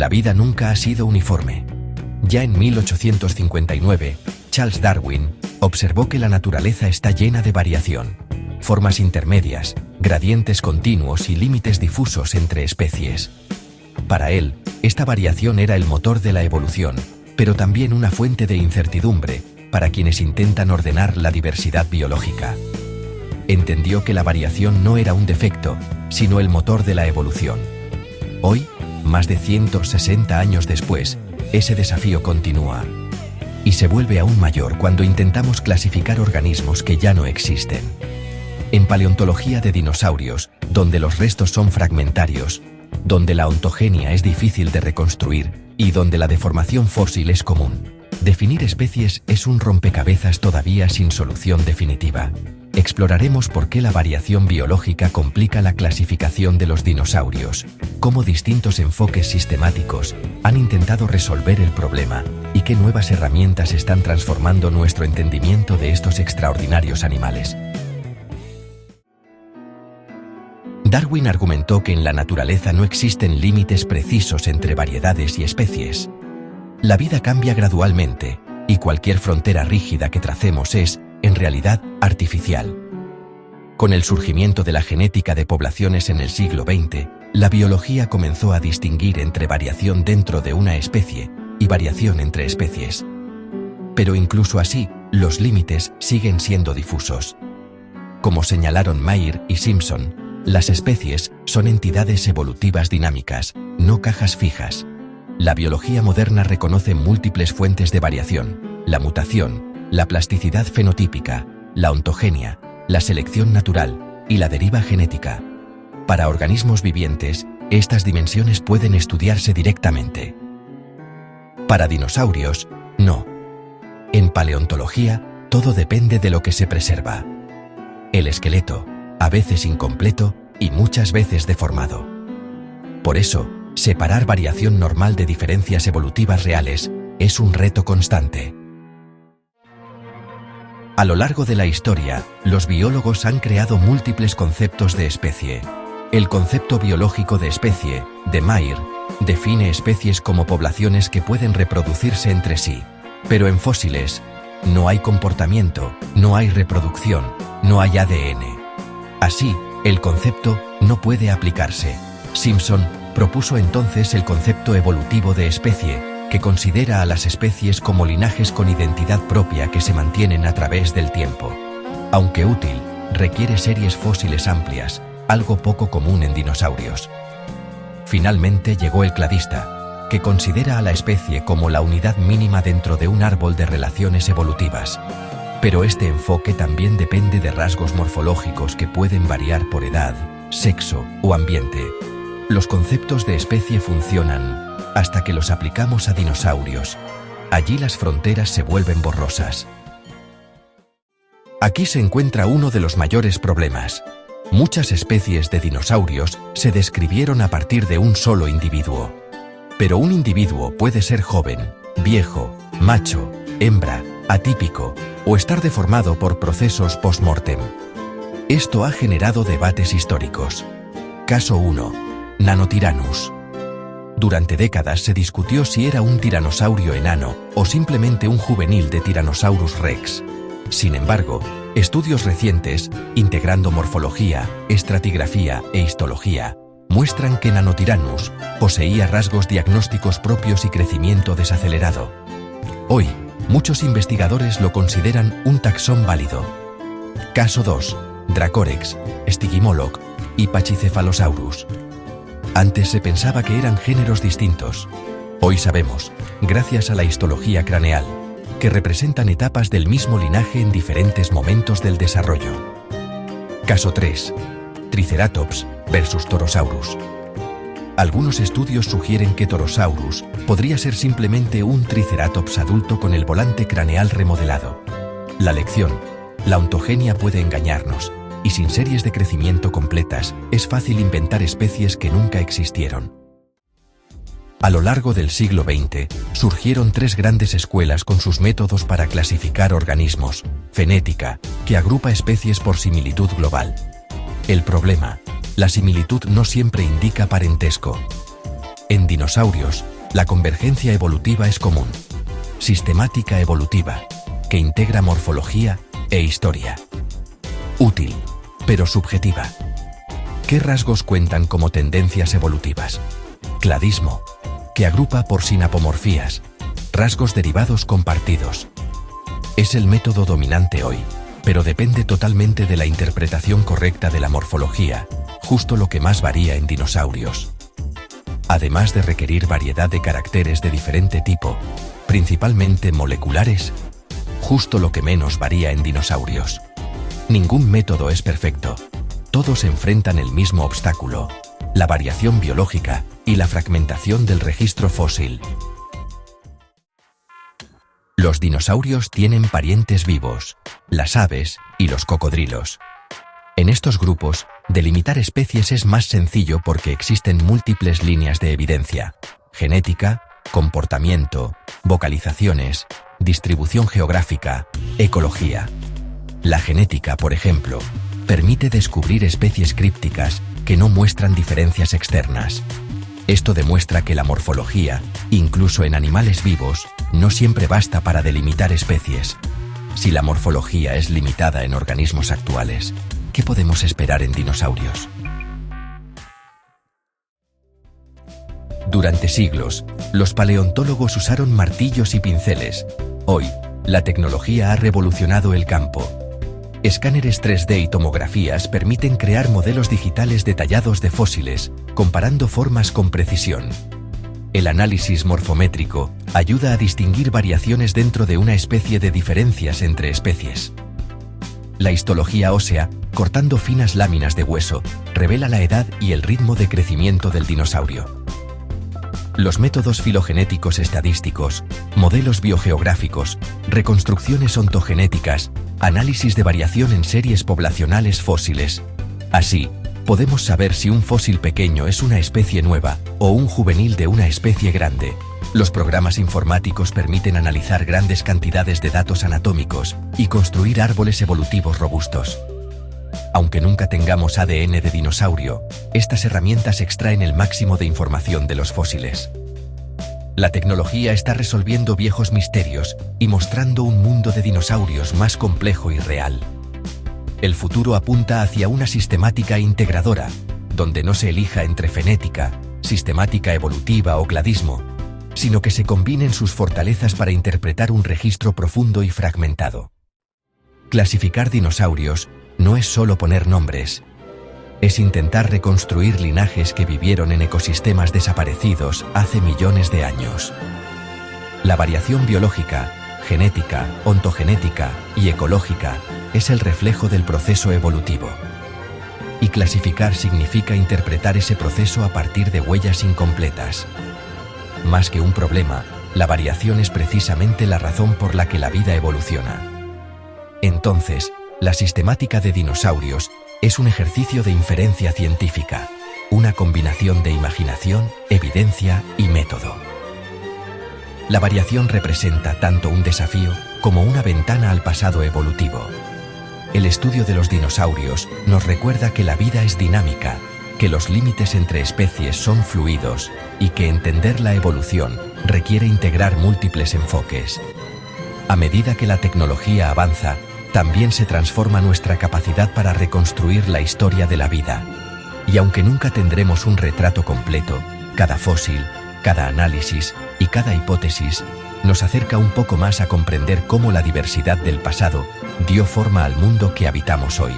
La vida nunca ha sido uniforme. Ya en 1859, Charles Darwin observó que la naturaleza está llena de variación, formas intermedias, gradientes continuos y límites difusos entre especies. Para él, esta variación era el motor de la evolución, pero también una fuente de incertidumbre para quienes intentan ordenar la diversidad biológica. Entendió que la variación no era un defecto, sino el motor de la evolución. Hoy, más de 160 años después, ese desafío continúa. Y se vuelve aún mayor cuando intentamos clasificar organismos que ya no existen. En paleontología de dinosaurios, donde los restos son fragmentarios, donde la ontogenia es difícil de reconstruir y donde la deformación fósil es común, definir especies es un rompecabezas todavía sin solución definitiva. Exploraremos por qué la variación biológica complica la clasificación de los dinosaurios, cómo distintos enfoques sistemáticos han intentado resolver el problema y qué nuevas herramientas están transformando nuestro entendimiento de estos extraordinarios animales. Darwin argumentó que en la naturaleza no existen límites precisos entre variedades y especies. La vida cambia gradualmente, y cualquier frontera rígida que tracemos es, en realidad, artificial. Con el surgimiento de la genética de poblaciones en el siglo XX, la biología comenzó a distinguir entre variación dentro de una especie y variación entre especies. Pero incluso así, los límites siguen siendo difusos. Como señalaron Mayr y Simpson, las especies son entidades evolutivas dinámicas, no cajas fijas. La biología moderna reconoce múltiples fuentes de variación: la mutación, la plasticidad fenotípica, la ontogenia, la selección natural y la deriva genética. Para organismos vivientes, estas dimensiones pueden estudiarse directamente. Para dinosaurios, no. En paleontología, todo depende de lo que se preserva. El esqueleto, a veces incompleto y muchas veces deformado. Por eso, separar variación normal de diferencias evolutivas reales es un reto constante. A lo largo de la historia, los biólogos han creado múltiples conceptos de especie. El concepto biológico de especie, de Mayr, define especies como poblaciones que pueden reproducirse entre sí. Pero en fósiles, no hay comportamiento, no hay reproducción, no hay ADN. Así, el concepto no puede aplicarse. Simpson propuso entonces el concepto evolutivo de especie, que considera a las especies como linajes con identidad propia que se mantienen a través del tiempo. Aunque útil, requiere series fósiles amplias, algo poco común en dinosaurios. Finalmente llegó el cladista, que considera a la especie como la unidad mínima dentro de un árbol de relaciones evolutivas. Pero este enfoque también depende de rasgos morfológicos que pueden variar por edad, sexo o ambiente. Los conceptos de especie funcionan hasta que los aplicamos a dinosaurios. Allí las fronteras se vuelven borrosas. Aquí se encuentra uno de los mayores problemas. Muchas especies de dinosaurios se describieron a partir de un solo individuo. Pero un individuo puede ser joven, viejo, macho, hembra, atípico o estar deformado por procesos post-mortem. Esto ha generado debates históricos. Caso 1. Nanotyrannus. Durante décadas se discutió si era un tiranosaurio enano o simplemente un juvenil de Tyrannosaurus rex. Sin embargo, estudios recientes, integrando morfología, estratigrafía e histología, muestran que Nanotyrannus poseía rasgos diagnósticos propios y crecimiento desacelerado. Hoy, muchos investigadores lo consideran un taxón válido. Caso 2. Dracorex, Stygimoloch y Pachycephalosaurus. Antes se pensaba que eran géneros distintos. Hoy sabemos, gracias a la histología craneal, que representan etapas del mismo linaje en diferentes momentos del desarrollo. Caso 3. Triceratops versus Torosaurus. Algunos estudios sugieren que Torosaurus podría ser simplemente un Triceratops adulto con el volante craneal remodelado. La lección: la ontogenia puede engañarnos, y sin series de crecimiento completas, es fácil inventar especies que nunca existieron. A lo largo del siglo XX, surgieron tres grandes escuelas con sus métodos para clasificar organismos: fenética, que agrupa especies por similitud global. El problema: la similitud no siempre indica parentesco. En dinosaurios, La convergencia evolutiva es común. Sistemática evolutiva, que integra morfología e historia. Útil, pero subjetiva. ¿Qué rasgos cuentan como tendencias evolutivas? Cladismo, que agrupa por sinapomorfías, rasgos derivados compartidos. Es el método dominante hoy, pero depende totalmente de la interpretación correcta de la morfología, justo lo que más varía en dinosaurios. Además de requerir variedad de caracteres de diferente tipo, principalmente moleculares, justo lo que menos varía en dinosaurios. Ningún método es perfecto. Todos enfrentan el mismo obstáculo, la variación biológica y la fragmentación del registro fósil. Los dinosaurios tienen parientes vivos, las aves y los cocodrilos. En estos grupos, delimitar especies es más sencillo porque existen múltiples líneas de evidencia: genética, comportamiento, vocalizaciones, distribución geográfica, ecología. La genética, por ejemplo, permite descubrir especies crípticas que no muestran diferencias externas. Esto demuestra que la morfología, incluso en animales vivos, no siempre basta para delimitar especies. Si la morfología es limitada en organismos actuales, ¿qué podemos esperar en dinosaurios? Durante siglos, los paleontólogos usaron martillos y pinceles. Hoy, la tecnología ha revolucionado el campo. Escáneres 3D y tomografías permiten crear modelos digitales detallados de fósiles, comparando formas con precisión. El análisis morfométrico ayuda a distinguir variaciones dentro de una especie de diferencias entre especies. La histología ósea, cortando finas láminas de hueso, revela la edad y el ritmo de crecimiento del dinosaurio. Los métodos filogenéticos estadísticos, modelos biogeográficos, reconstrucciones ontogenéticas, análisis de variación en series poblacionales fósiles. Así, podemos saber si un fósil pequeño es una especie nueva o un juvenil de una especie grande. Los programas informáticos permiten analizar grandes cantidades de datos anatómicos y construir árboles evolutivos robustos. Aunque nunca tengamos ADN de dinosaurio, estas herramientas extraen el máximo de información de los fósiles. La tecnología está resolviendo viejos misterios y mostrando un mundo de dinosaurios más complejo y real. El futuro apunta hacia una sistemática integradora, donde no se elija entre genética, sistemática evolutiva o cladismo, sino que se combinen sus fortalezas para interpretar un registro profundo y fragmentado. Clasificar dinosaurios no es solo poner nombres, es intentar reconstruir linajes que vivieron en ecosistemas desaparecidos hace millones de años. La variación biológica, genética, ontogenética y ecológica es el reflejo del proceso evolutivo. Y clasificar significa interpretar ese proceso a partir de huellas incompletas. Más que un problema, la variación es precisamente la razón por la que la vida evoluciona. Entonces, la sistemática de dinosaurios es un ejercicio de inferencia científica, una combinación de imaginación, evidencia y método. La variación representa tanto un desafío como una ventana al pasado evolutivo. El estudio de los dinosaurios nos recuerda que la vida es dinámica, que los límites entre especies son fluidos y que entender la evolución requiere integrar múltiples enfoques. A medida que la tecnología avanza, también se transforma nuestra capacidad para reconstruir la historia de la vida. Y aunque nunca tendremos un retrato completo, cada fósil, cada análisis y cada hipótesis nos acerca un poco más a comprender cómo la diversidad del pasado dio forma al mundo que habitamos hoy.